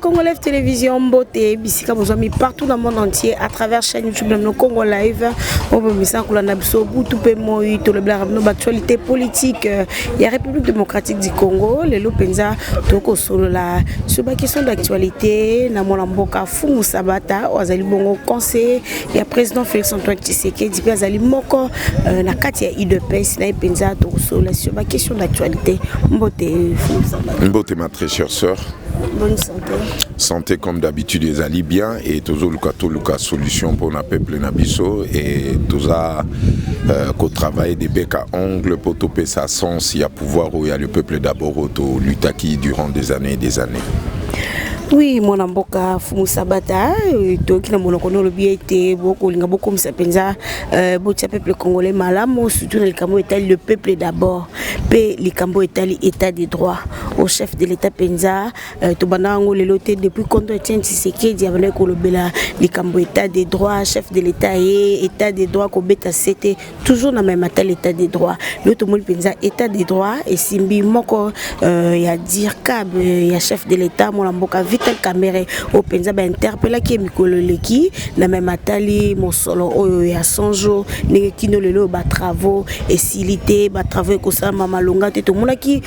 Congo Live Télévision, Mbote, Bisika, vos amis partout dans le monde entier à travers chaîne YouTube de Congo Live. On veut me sentir qu'on a besoin tout peu moi tout le blague nos actualités politiques. Il y a République démocratique du Congo, les Lopenza, toko solo la sur la question d'actualité. Na mon amboka Fumu Sabata, Ozali Bongo conseiller. Il y a président Félix Antoine Tshisekedi, puis Ozali Moko, na Katia IDPS, na Penza toko solo sur la question d'actualité. Mbote Fumu Sabata. Mbote ma très chère sœur. Bonne santé. Santé comme d'habitude, ils allaient bien et toujours le solution pour notre peuple Nabiso et tout ça qu'au travail des becs à ongles pour topper sa sens, il y a pouvoir où il y a le peuple d'abord au Lutaki durant des années et des années. Oui, mon amboka Fumu Sabata, toki na monokono le biete beaucoup linga beaucoup msapenza botia peuple congolais malamo surtout le Cambo Itali le peuple d'abord pe le Cambo Itali état de droit au chef de l'état penza to banango le loté depuis quand Etienne Tshisekedi avait kolobela le Cambo état de droit chef de l'état et état de droit ko beta c'était toujours na même état l'état de droit l'autre monde penza état de droit et simbi moko ya dire cab ya chef de l'état mon amboka Vital Kamerhe au penza ba interpella ki mikolo leki na même atali mosolo oyo ya sonjo ne kino lelo ba travaux et silité ba travaux ko sa mama longa te to monaki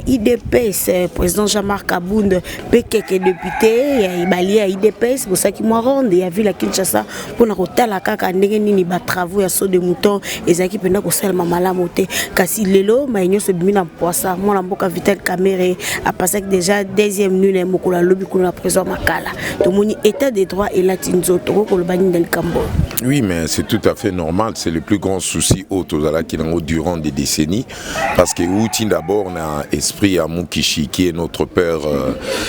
IDPS président Jean-Marc Abound pe quelques députés ya ibali ya IDPS bosaki mo ronde ya ville Kinshasa pona kotala kaka ndenge nini ba travaux ya so de mouton ezaki pena ko sala mama la moté kasi lelo ma nyo se bimina poisa mona mboka Vital Kamerhe a passé déjà deuxième nuit mokola lobi la prison Makala. Tout le monde état des droits et latinzo pour le bani del Cambo. Oui, mais c'est tout à fait normal. C'est le plus grand souci qui durant des décennies. Parce que Outin d'abord on a esprit à Mukishi qui est notre père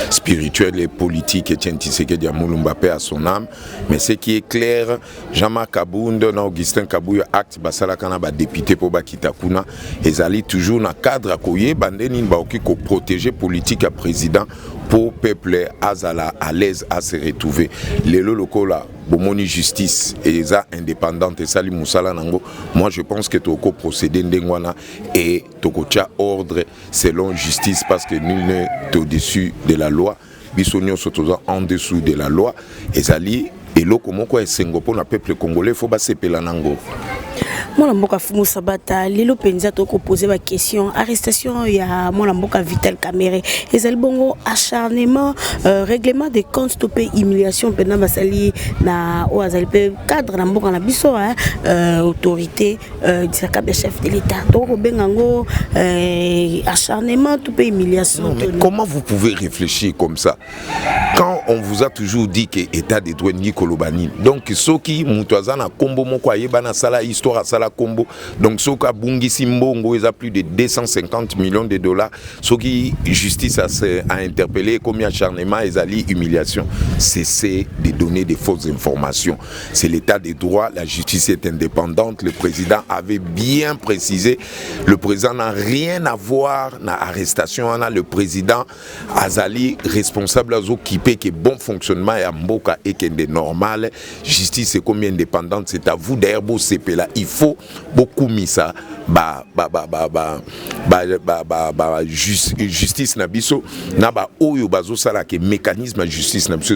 spirituel et politique Etienne Tshisekedi Mbappé à son âme. Mais ce qui est clair, Jean-Marc Abound, Augustin Kabouya acte basala kana ba député pour bakita kuna ezali toujours na cadre à koye bandeni baoki ko protéger politique à président pour peuple azala à l'aise à se retrouver les locaux là bomoni justice et ça indépendante et sali musala nango moi je pense que toko procéder ndengwana et toko tia ordre selon justice parce que nul n'est au-dessus de la loi bisonio sotoza en dessous de la loi et sali et loko moko esengo pour le peuple congolais faut ba sepela nango. Mon amboka Fumu Sabata, lelo penza toko poser ma question arrestation ya mon amboka Vital Kamerhe ezali bongo acharnement règlement des comptes stopper humiliation pena basali na o azali pe cadre na mboka na biso autorité disaka be chef de l'état toko bengango acharnement tout pe humiliation. Non, mais comment vous pouvez réfléchir comme ça quand on vous a toujours dit que état de droit ni kolobani donc soki mutwazana kombo moko ayebana sala histoire sala combo donc soka bungi simbongo ils a plus de 250 millions de dollars ce qui justice a interpellé comme acharnement et ali humiliation cesser de donner des fausses informations c'est l'état de droit la justice est indépendante le président avait bien précisé le président n'a rien à voir na arrestation na le président azali responsable à occuper que bon fonctionnement et mboka et que de normal justice est comme indépendante c'est à vous d'ailleurs beau CP là il faut beaucoup mis ça justice na biso na ba oyo bazo sala ke mécanisme justice na biso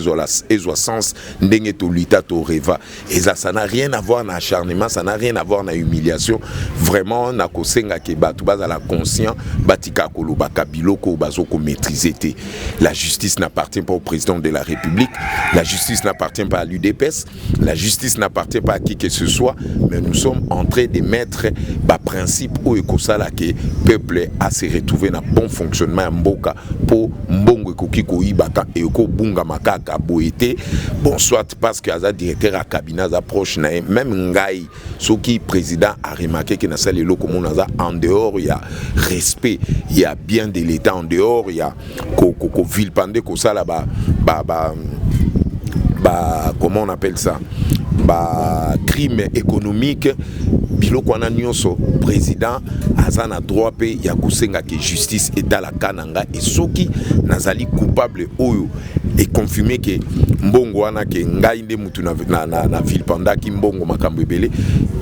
ezo sens ndenge to luta to reva et ça n'a rien à voir na acharnement ça n'a rien à voir na humiliation vraiment na kosenga ke batu bazala conscient batika koloba kabiloko bazo ko maîtriser te la justice n'appartient pas au président de la République la justice n'appartient pas à l'UDPS la justice n'appartient pas à qui que ce soit mais nous sommes en train de mettre ba principe où ekosala que peuple a se retrouver na bon fonctionnement ya mboka pour mbongo ekoki koyibaka et ko bunga makaka boité bon soit parce que aza directeur à cabinet za proche na même ngai soki président a remarqué que na sala loko monaza en dehors il y a respect il y a bien de l'état en dehors il y a ko vilpande ko sala comment on appelle ça ba crime économique biloko wana nyonso président azana droit pe ya kusenga que justice etala kananga et soki nazali coupable oyo et confirmer que mbongo wana ke ngai nde mutu na ville pendant ki mbongo makambo ebele,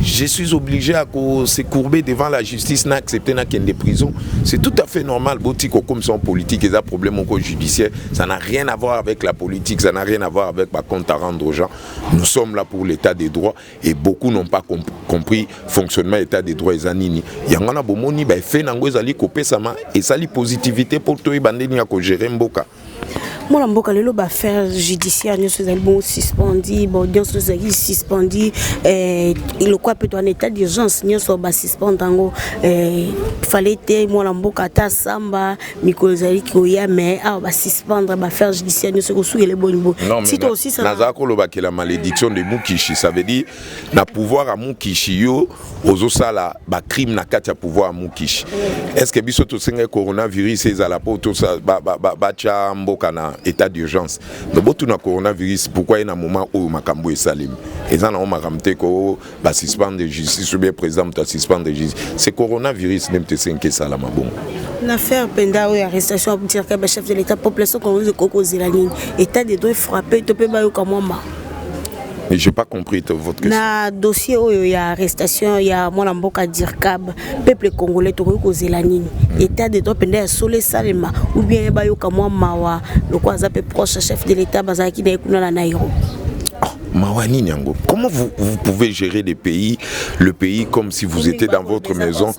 je suis obligé à se courber devant la justice na accepter na kende prison. C'est tout à fait normal. Botiko comme son politique et ça problème encore judiciaire, ça n'a rien à voir avec la politique, ça n'a rien à voir avec ma compte à rendre aux gens. Nous sommes là pour l'état des droits et beaucoup n'ont pas compris fonctionnement état des droits et zanini. Yangana bomoni ba fait nango ezali kopé sama et sali positivité pour toi bandeni ya ko gérer mboka. Moi, je suis affaire judiciaire, nous sommes suspendus, l'audience nous a suspendu, il quoi peut en état d'urgence, nous sommes suspendus, il fallait que moi la samba, Mikolzali Koya, mais va suspendre l'affaire judiciaire, nous sommes sous les bonnes. Non, mais aussi ça. La malédiction de Mukishi, ça veut dire na pouvoir à Mukishi yo, ozosala ba crime na katia pouvoir à Mukishi. Est-ce que biso to senga coronavirus c'est à la poto ça ba cha mboka na état d'urgence. Donc tout na coronavirus pourquoi il y a un moment où makambo est salim. Et ça na makamte ko ba suspendre de justice ou bien président ta suspendre de justice. C'est coronavirus même te senke ça la mabon. L'affaire Penda ou arrestation pour dire que le chef de l'état population comme vous Koko Zelani état de droit frappé to pe ba yo comme moi. Mais j'ai pas compris votre question. Na dossier où il y a arrestation, il y a mon amboka Dirkab, peuple congolais to ko Zelani. État de droit Penda solé salema ou bien ba yo comme moi mawa le quoi ça peut proche chef de l'état bazaki na ikuna na Nairobi. Mawani Nyango, comment vous pouvez gérer le pays comme si vous étiez dans votre maison?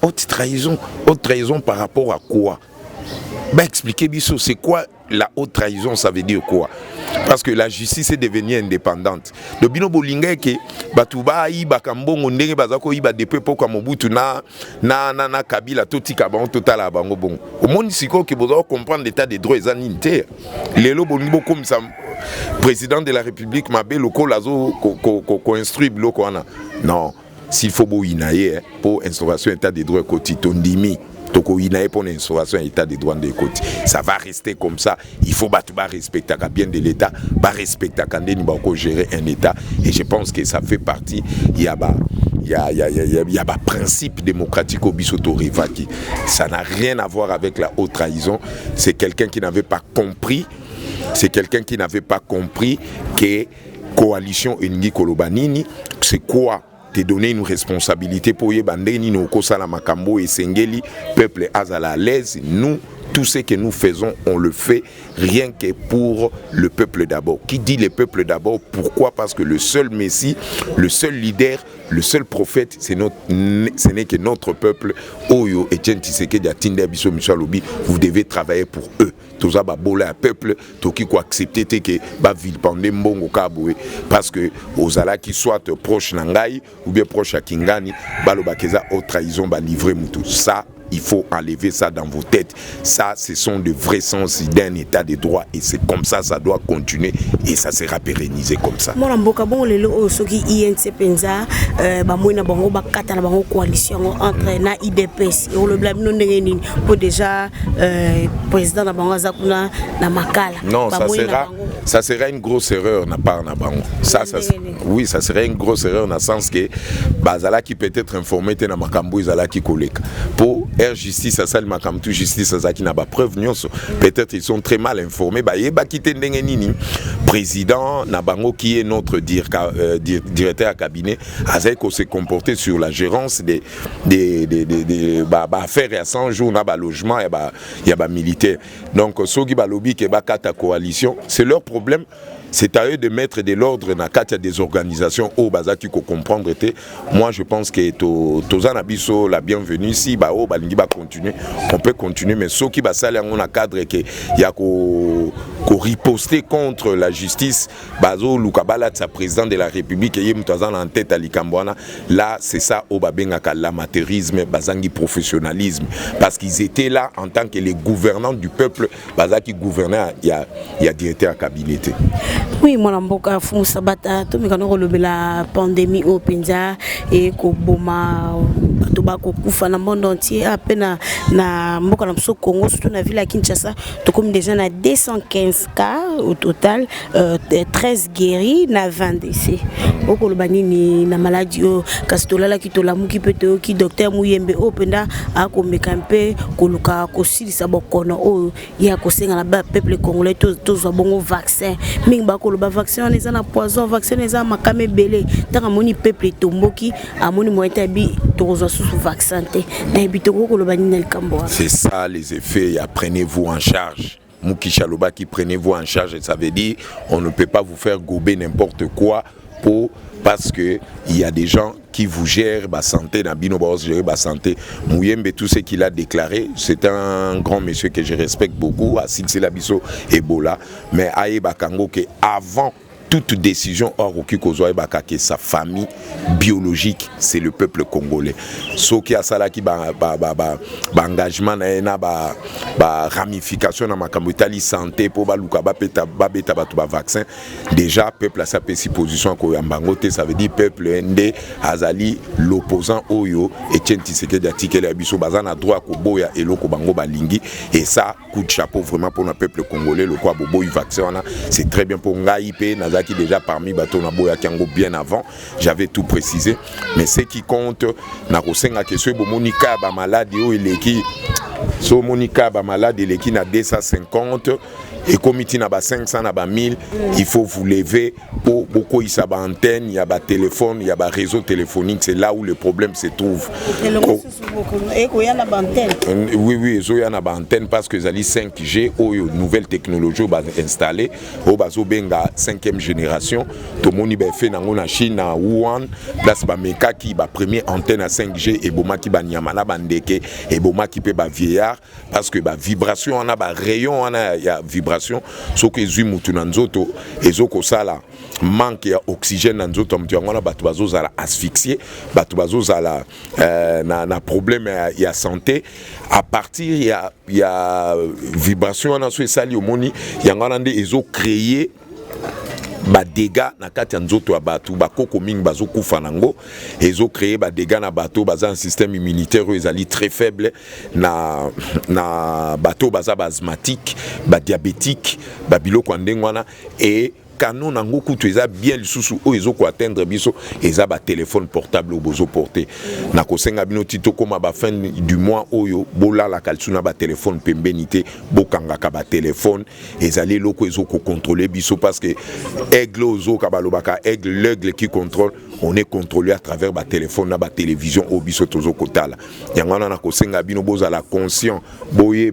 Haute trahison par rapport à quoi? Ben expliquez Bissot, c'est quoi la haute trahison, ça veut dire quoi? Parce que la justice est devenue indépendante. Le bino bolinga ke batuba iba kambongo ndenge bazako iba depuis poko Mobutu na Kabila toti kabango totala bango bongo. Au monde siko ke bozo comprendre l'état des droits zanité. Lelo bolingo comme ça président de la République mabé loko lazo ko instruit bloko wana. Non, s'il faut boinaye pour instauration état des droits kotitondimi. Pour l'instauration état des droits de côté. Ça va rester comme ça. Il faut respecter bien de l'État, respecter quand gérer un État. Et je pense que ça fait partie. Il y a un principe démocratique au Bisoto Rivaki. Ça n'a rien à voir avec la haute trahison. C'est quelqu'un qui n'avait pas compris. C'est quelqu'un qui n'avait pas compris que coalition Engi Kolobanini, c'est quoi? Te donner une responsabilité pour yebandeni no kosala makambo et sengeli peuple azala à l'aise. Nous tout ce que nous faisons, on le fait rien que pour le peuple d'abord. Qui dit le peuple d'abord? Pourquoi? Parce que le seul Messie, le seul leader, le seul prophète, ce n'est que notre peuple. Oyo Etienne Tshisekedi Atinde Abisso Michalobi, vous devez travailler pour eux. Tout ça va boler un peuple, tout qui quoi accepter que va vilpender mbongo kaboué parce que aux ala qui soit proche nangai ou bien proche à Kingani, balobakeza au trahison va livrer mutu. Ça il faut enlever ça dans vos têtes. Ça, ce sont de vrais sens d'un état de droit. Et c'est comme ça, ça doit continuer. Et ça sera pérennisé comme ça. Moi, je INC Penza, coalition entre na IDPS et le blâme non pour déjà président na Makala. Non, ça sera une grosse erreur na part na bango. Oui, ça serait une grosse erreur dans le sens que bazala qui peut être informé na makambo izala qui koleka. Pour justice à ça le makamtu justice à ça qui n'a pas preuve peut-être ils sont très mal informés bah yeba kité ndenge nini président Nabango qui est notre directeur à cabinet a qu'on s'est comporté sur la gérance des affaires à 100 jours na ba logement et ba militaire donc ceux qui ba lobby que ba kata coalition c'est leur problème. C'est à eux de mettre de l'ordre dans le des organisations au Baza qui comprendre. Moi, je pense que Tozan Abisso, la bienvenue ici, continuer. On peut continuer, mais ceux qui va saler en un cadre qui y a qu'au riposter contre la justice, Bazo Lukabala, sa président de la République, et Mutazan en tête à l'Ikambouana, là, c'est ça au Babengaka, l'amateurisme, Bazangi professionnalisme, parce qu'ils étaient là en tant que les gouvernants du peuple, Baza qui gouvernait, il y a directeur à cabinet. Oui, moi, je suis Sabata, tout la pandémie au Penza et Koboma, dans le monde entier, à peine na Congo, surtout dans la ville à Kinshasa, tout comme déjà 215 cas, au total 13 guéris na 20 décès. Oko lobanini na maladie kastola la kitola muki peto ki docteur Muyembe openda akomeka mpe koluka kosilisa bokono o ya kosenga na peuple congolais to zo bongo vaccin mingi ba koloba vaccin on na poison vaccin eza makame belé tanga moni peuple tomboki amoni moyeta bi tozo sous vaccin te na bitoko kolobani na likambo. C'est ça les effets, prenez-vous en charge. Mouki Chaloba qui prenez-vous en charge, ça veut dire on ne peut pas vous faire gober n'importe quoi parce que il y a des gens qui vous gèrent la santé, gérer la santé. Muyembe, tout ce qu'il a déclaré, c'est un grand monsieur que je respecte beaucoup, Asil Selabiso Ebola, mais Aye Bakango que avant toute décision hors que sa famille biologique, c'est le peuple congolais. Ce qui a ça qui engagement na ramification dans ma kamutali santé pour baluka beta vaccin. Déjà peuple a sa position ko yambangote, ça veut dire peuple ndé azali l'opposant oyo et Tshisekedi atikele abiso bazana droit ko boya eloko bango balingi et ça coup de chapeau vraiment pour le peuple congolais le quoi bobo vaccin c'est très bien pour ngaïpe qui déjà parmi bateau na boya kiango bien avant, j'avais tout précisé, mais ce qui compte na kosenga que ce monika ba malade o eleki so monika ba malade eleki na 250 et comité na ba 500 na ba 1000, il faut vous lever pour beaucoup il sa ba antenne, il y a ba téléphone, il y a ba réseau téléphonique, c'est là où le problème se trouve. Oui oui, zo ya na ba antenne parce que zali 5G ou nouvelle technologie ba installé au bazo benga 5e génération, tout le monde fait nango na Chine na Wuhan, place ba meka qui ba première antenne à 5G et boma ki ba nyamana bandeke et boma ki pe ba vieillard parce que ba vibration on a ba rayon on a ya vibration ce que zui mutu na nzoto ezoko sala manque ya oxygène na nzoto mtu ngona batu bazo zala asphyxié batu bazo zala na problème ya santé à partir ya vibration on a so sali omoni yangana nde ezo créer ba dégâts na kati ya nzoto ya batu bakoko mingi bazo kufa nango ezo créer ba dégâts na bato baza un système immunitaire ezali très faible na bato baza asthmatique ba diabétique ba biloko ndengwana et canon nango kutu eza bien lisusu o ezoko atteindre biso eza ba téléphone portable bozo porter na kosenga bino tito koma ba fin du mois oyo bola la kalsuna ba téléphone pembenité bokanga ka ba téléphone ezali loko ezoko contrôler biso parce que aigle ozo ka balobaka aigle l'aigle qui contrôle on est contrôlé à travers ba téléphone na ba télévision o biso tozo kotala yangana na kosenga bino boza la conscient boye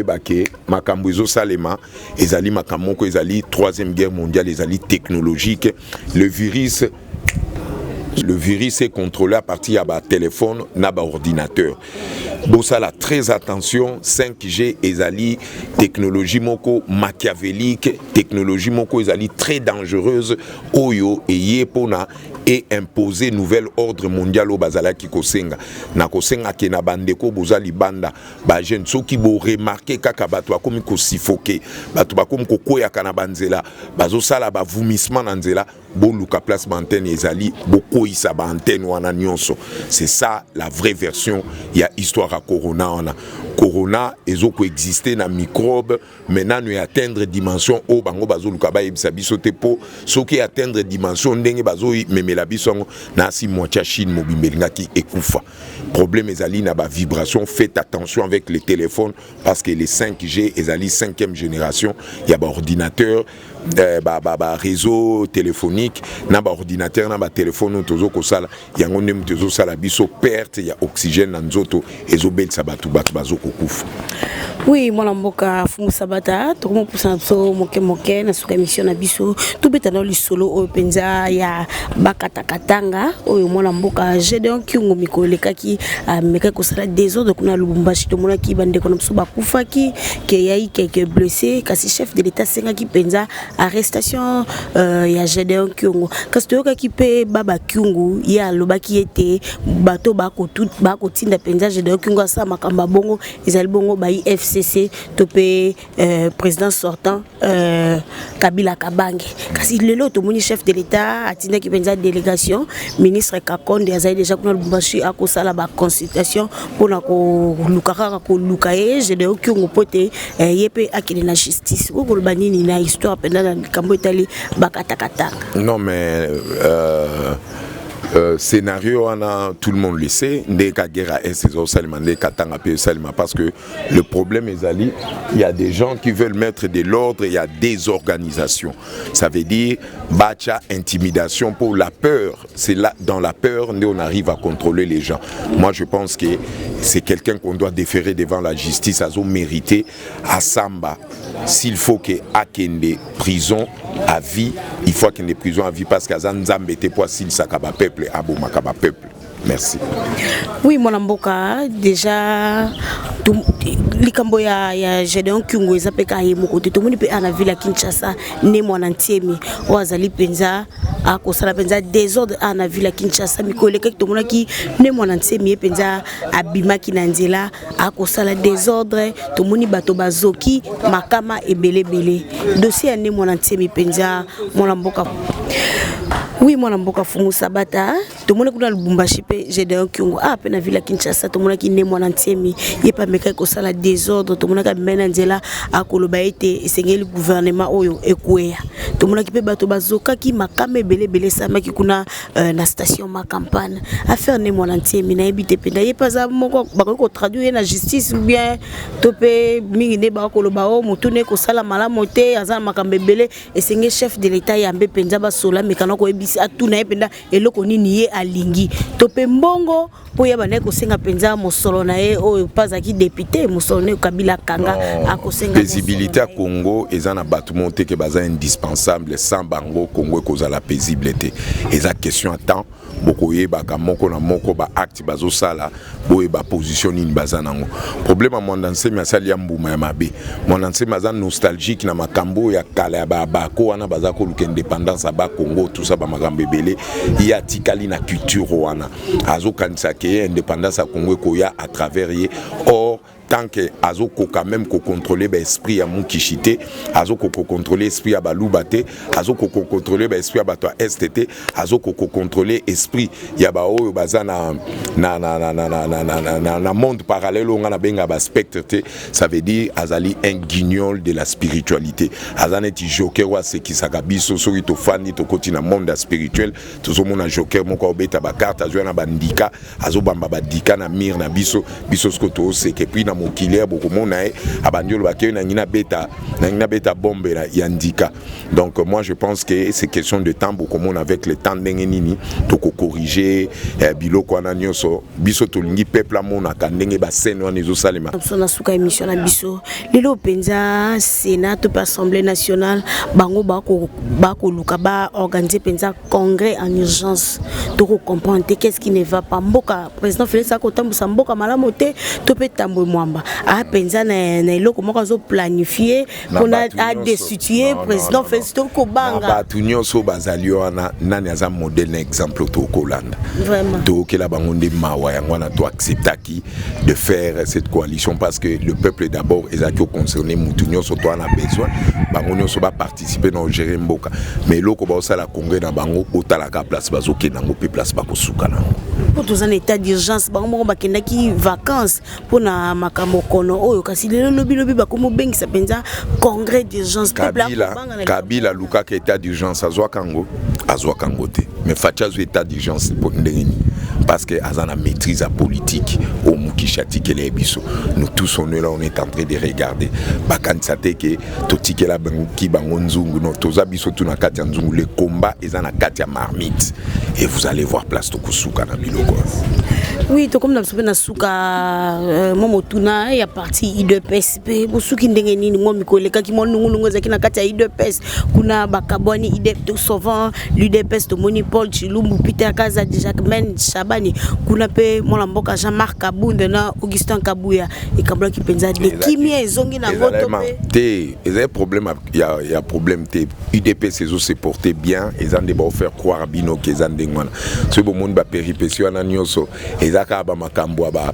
bake makambo ezo salema ezali makambo ko ezali 3e guerre mondiale ezali technologique le virus est contrôlé à partir de téléphone na ba ordinateur. Bosala très attention 5G ezali technologie moko machiavélique, technologie moko ezali très dangereuse oyo eye pona et imposer nouvel ordre mondial au bazala ki kosenga na kosenga ke na bandeko bozali banda ba jeune soki bo remarquer kaka bato akomi ko sifoke bato bakomi ko koya kana banzela bazo sala ba vomissement na nzela bo luka place antenne ezali boko isa ba antenne wana nyonso. C'est ça la vraie version ya histoire à corona on a corona ezoko exister na microbe maintenant nous atteindre dimension o bango bazo luka ba ebisa biso te po soki atteindre dimension ndenge bazo memela biso na si moitié Chine mobimbelinga ki ekufa. Problème ezali na ba vibration, faites attention avec les téléphones parce que les 5G ezali 5e génération, il y a ba ordinateur réseau téléphonique na ba ordinateur na ba téléphone tozo ko sala yango nem tozo sala biso perte ya oxygène na nzoto ezobel sabatu bazo ko kufa. Oui, mon amboka fumu sabata to mo pusa so moke na suka émission na biso to beta na lisolo o penza ya bakatakatanga oyo mon amboka Gédéon Kyungu mikolekaki meka ko sala des autres kuna Lubumbashi to mona ki bande ko nso bakufaki ke yayi quelques blessés kasi chef de l'état senga ki penza arrestation ya Gédéon Kyungu kasi to ki pe baba Kyungu ya lobaki ete bato bako tinda penza Gédéon Kyungu asa makamba bongo ezali bongo ba FCC topé président sortant Kabila Kabange kasi lelo to moni chef de l'état atina ki penza délégation ministre Kakonde azali déjà kuna Lubumbashi akosala ba consultation pona ko lukaka ko lukaye je de okyungo pote yepe akili na justice ko banini na histoire pendant na kambo etali bakatakatanga. Non mais scénario on a tout le monde le sait ndeka guerre parce que le problème est ali il y a des gens qui veulent mettre de l'ordre, il y a des organisations, ça veut dire bacha intimidation pour la peur, c'est là dans la peur on arrive à contrôler les gens. Moi je pense que c'est quelqu'un qu'on doit déférer devant la justice à mérité à Samba s'il faut que akende prison à vie, il faut qu'il y ait des prisons à vie parce qu'à Zanzambe était pour s'il s'akaba peuple à Makaba peuple. Merci. Oui, mon amboka déjà likambo ya Gédéon Kyungo ezapeka yemo to moni pe ana ville Kinshasa ne mwana ntiemi wazali penza akosala penza désordre ana ville Kinshasa mikoleka to mona ki ne mwana ntiemi penza abimaki na nzela akosala désordre to moni bato bazoki makama ebelebele dossier ne mwana ntiemi penza mwana mboka. Oui, mon mboka Fumu Sabata, tout le monde est dans le Lubumbashi, j'ai des Kyungo, pe na ville Kinshasa, tout le monde qui n'est mon antiemi, il pas meka ko sala désordre, tout le monde qui mène nzela a koloba été le gouvernement oyo ekweya. Tout le monde qui peut bato bazoka qui makame belé sama qui kuna na station ma campagne. Affaire ne mon antiemi na ebité penda ye pas za moko bako traduire na justice ou bien topé mingi ne ba koloba o mutune ko sala mala moté azana makambe belé et chef de l'état ya mbe penza ba sola mekana ko à tout na penda eloko nini ye alingi topé mbongo po ya bana ko senga penza mosolo na ye o pas aki député mosolo ne Kabila Kanga akosenga paisibilité à Congo ezana batumonté que baza indispensable sans bango Congo koza la paisibilité eza question à temps boko yeba ka moko na moko ba acte bazo sala boye ba position ni baza nango problème à mon danse mi asali ya mbuma ya mabe mon danse maza nostalgique na makambo ya kala ba bako wana baza ko luka indépendance ba Congo tout ça ba makambo ebele ya tikali na culture wana azo kanisa ke indépendance à Congo ko ya à travers ye or tant que azoko quand même ko contrôler l'esprit à Mukishité, azoko ko contrôler l'esprit à Balubate, azoko ko contrôler l'esprit à Bato STT, azoko ko contrôler l'esprit ya ba o bazana na monde parallèle on a benga ba spectre, ça veut dire azali un guignol de la spiritualité. Azane ti joker wa ce qui sakabiso so to fani to kotina monde spirituel, to zo mona joker moko obeta ba carte azo na bandika, azo bamba bandika na mir na biso sko to se ke puis na mokilier beaucoup mona abandiolo bakyo na ngina beta bombe la yandika. Donc moi je pense que c'est question de temps beaucoup mon avec le temps ndengenini to ko corriger biloko na nyoso biso to lingi peuple mona ka ndenge ba scène wana ezo salema na suka émission na biso lelo penza Sénat to Assemblée nationale bango bako luka ba organiser penza congrès en urgence to comprendre qu'est-ce qui ne va pas mboka président Félix Akotambusa mboka malamote to pe tambo mwamba a penza na eloko moko zo planifier qu'on a destituer président Félix Kobanga batu nyonso bazali wana nani aza modèle na exemple to Kolanda vraiment to kela bango nde mawa yango na to acceptaki de faire cette coalition parce que le peuple d'abord ezaki concerné mutu nyonso to ana besoin bango nyonso ba participer na gérer mboka mais loko ba osala congrès na bango otalaka place bazoke nango pe place ba kosuka nango pour tous en état d'urgence bango moko bakendaki vacances pour na makambo kono oyo kasi lelo lobi bakomo bengisa penza congrès d'urgence Kabila luka ka état d'urgence azwa kango te mais fatia zo état d'urgence pour ndengeni parce que azana maîtrise à politique au Mukishati kele biso nous tous on est là on est en train de regarder bakansate ke totikela bangi bango nzungu no toza biso tuna kati ya nzungu le combat ezana kati ya marmite et vous allez voir place to kusuka na biloko. Oui, to comme na sope na suka momotuna ya parti IDPS pe bosuki ndenge nini mo mikoleka ki mo nungu zaki na kati ya IDPS kuna bakaboni IDP to souvent l'IDPS to moni Paul Chilumbu Peter Kaza Jacquemaine Chabani kuna pe mo lamboka Jean-Marc Kabunde na Augustin Kabuya ikabla ki penza de kimia ezongi na ngoto pe ezay problème il y a problème te IDPS ezo se porter bien ezande ba faire croire bino ke ezande ngwana so bo monde ba péripétie na nyoso ezaka ba makambo ba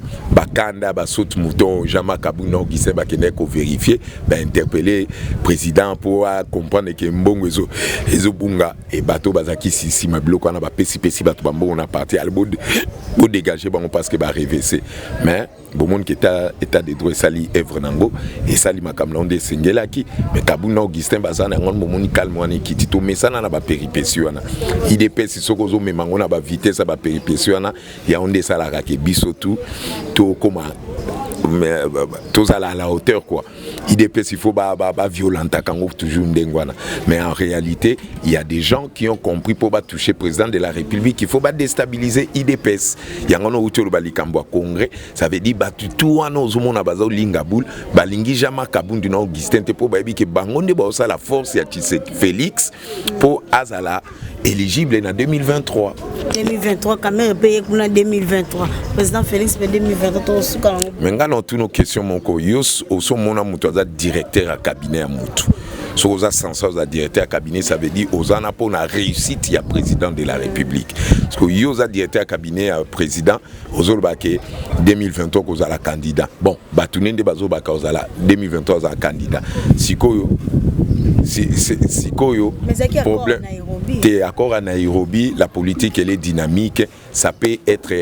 kanda ba saute mouton Jean-Marc Kabunda Augustin ba kende ko vérifier ba interpeller président pour comprendre que mbongo ezo bunga et bateau bazaki sisi mabiloko na ba pesi bato ba mbongo na parti al bo dégager bango parce que ba reverser mais bon monde qui état de droit sali œuvre nango et sali makamla onde sengelaki mais Kabunda Augustin bazana ngon momoni calme wana kiti to mesana na ba péripéties wana IDPS sokozo memango na ba vitesse ba péripéties wana ya onde sala ka ke biso tout comme mais tous à la hauteur quoi. IDPS il faut violenter quand toujours ndengwana. Mais en réalité, il y a des gens qui ont compris pour toucher le président de la République qu'il faut déstabiliser IDPS. Il y a un autre congrès, ça veut dire tout en ozomona bazo lingabul, balingi jama kabundu na Augustin pour baby que bangonde ba ça la force ya Félix pour azala éligible en 2023. 2023 quand même payé pour 2023. Président Félix pour 2023 mais ngana toutes nos questions mon ko yos oso mona muto za directeur à cabinet à mutu. So oza sensors à directeur à cabinet ça veut dire ozana pour na réussite ya président de la République. Parce que yosa directeur à cabinet à président ozo bake 2023 koza la candidat. Bon, batunende bazo baka ozala 2023 za candidat. Sikoyo problème t'es accord à Nairobi, la politique elle est dynamique, ça peut être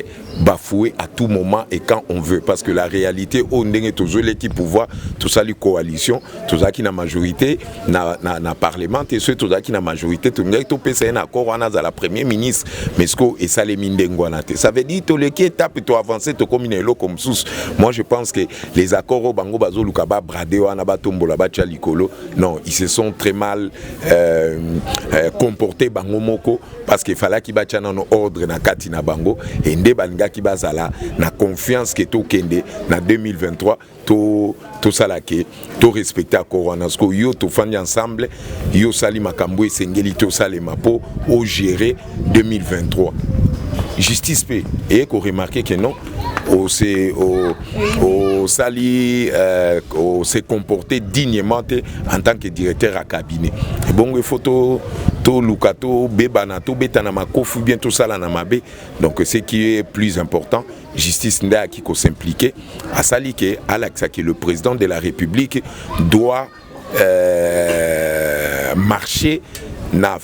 bafoué à tout moment et quand on veut parce que la réalité on est toujours l'équipe pouvoir tout ça les coalitions tout ça qui na majorité na parlement et ceux tout ça qui na majorité tout le tout peut un accord on a la premier ministre mais ce que et ça les mindengwana ça veut dire tout les qui étape to avancer to comme une comme sous moi je pense que les accords au bango bazo lukaba bradé wana ba tombola ba chalikolo non ils se sont très mal comportés bango moko parce qu'il fallait qu'il batia dans ordre na katina bango et nde balinga ki bazala na confiance que to kende na 2023 to salake to respecter accord wana parce que yo to fandi ensemble yo sali makambo esengeli to salema po au gérer 2023 justice paix et qu'on remarque que non on s'est comporté dignement en tant que directeur à cabinet et bon il faut to lukato bebana to betana makofu bien tout ça là na mabe donc ce qui est plus important justice nda qui ko s'impliquer à salike Alexa que le président de la République doit marcher na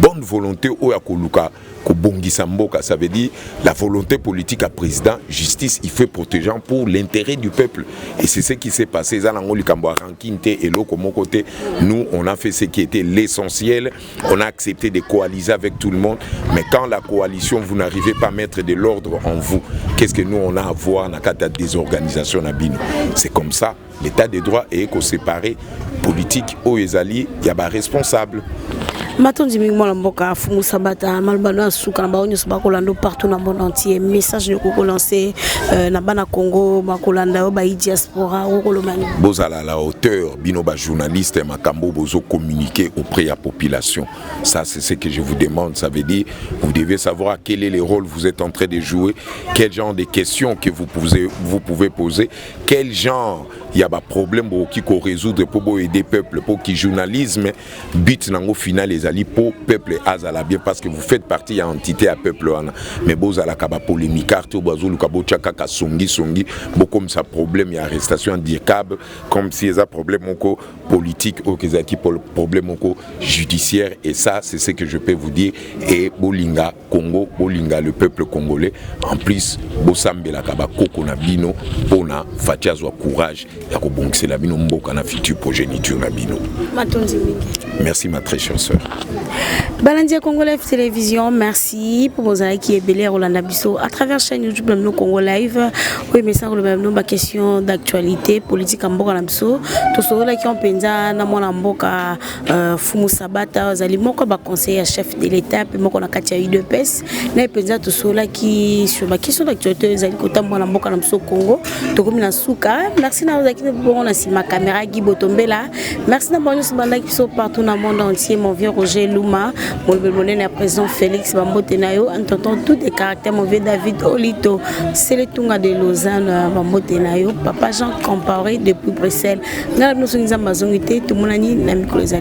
bonne volonté au yakoluka ko bongisa mboka ça veut dire la volonté politique à président justice il fait protéger pour l'intérêt du peuple et c'est ce qui s'est passé za nango likambo rankinte et lo comme côté nous on a fait ce qui était l'essentiel on a accepté de coaliser avec tout le monde mais quand la coalition vous n'arrivez pas à mettre de l'ordre en vous qu'est-ce que nous on a à voir na kata désorganisation na bino c'est comme ça l'état de droit est ko séparé politique au ezali ya ba responsable Matondi mingmo mboka Fumu Sabata malbano asuka na baonyo bakolando partout dans le monde entier message ne ko lancer na bana Congo bakolanda ba diaspora okolomani bozala la hauteur bino ba journaliste makambo bozo communiquer auprès de la population ça c'est ce que je vous demande ça veut dire vous devez savoir quel est le rôle que vous êtes en train de jouer quel genre de questions que vous pouvez poser quel genre il y a des problèmes qui qu'on résoudre pour aider peuple pour qui journalisme but nango final les alliés pour peuple azala bien parce que vous faites partie de l'entité à peuple mais vous allez kaba polémique carte bozo lukabo chaka songi comme ça problème il y a arrestation handicap comme si il y a problème politique ou qu'il y a problème judiciaire et ça c'est ce que je peux vous dire et bolinga Congo bolinga le peuple congolais en plus bosambela kaba koko na bino pona fatiazwa courage ya ko bonkisela bino mboka na futur progéniture na bino. Merci ma très chère sœur. Balandia Congo Live Télévision, merci pour vos avis qui est belé Rolanda Bisso à travers chaîne YouTube Lamno Congo Live. Oui, mais ça le ma question d'actualité politique en Mboka Lamso. Tout ce là qui ont penza na mona Mboka Fumu Sabata zali moko ba conseiller chef de l'état puis moko na katia UDPS. Na penza tout ce là qui sur ma question d'actualité zali kota mona Mboka Lamso Congo. To comme na suka. Merci na vous qui bon na si ma caméra Guy Botombela. Merci na bonjour banda qui sont partout dans le monde entier mon vieux Roger Luma. Mon le président Félix Bambotenayo, en tentant tous les caractères mauvais David Olito, c'est le Tunga de Lausanne Bambotenayo, Papa Jean comparé depuis Bruxelles. Nous sommes en tout le monde a mis les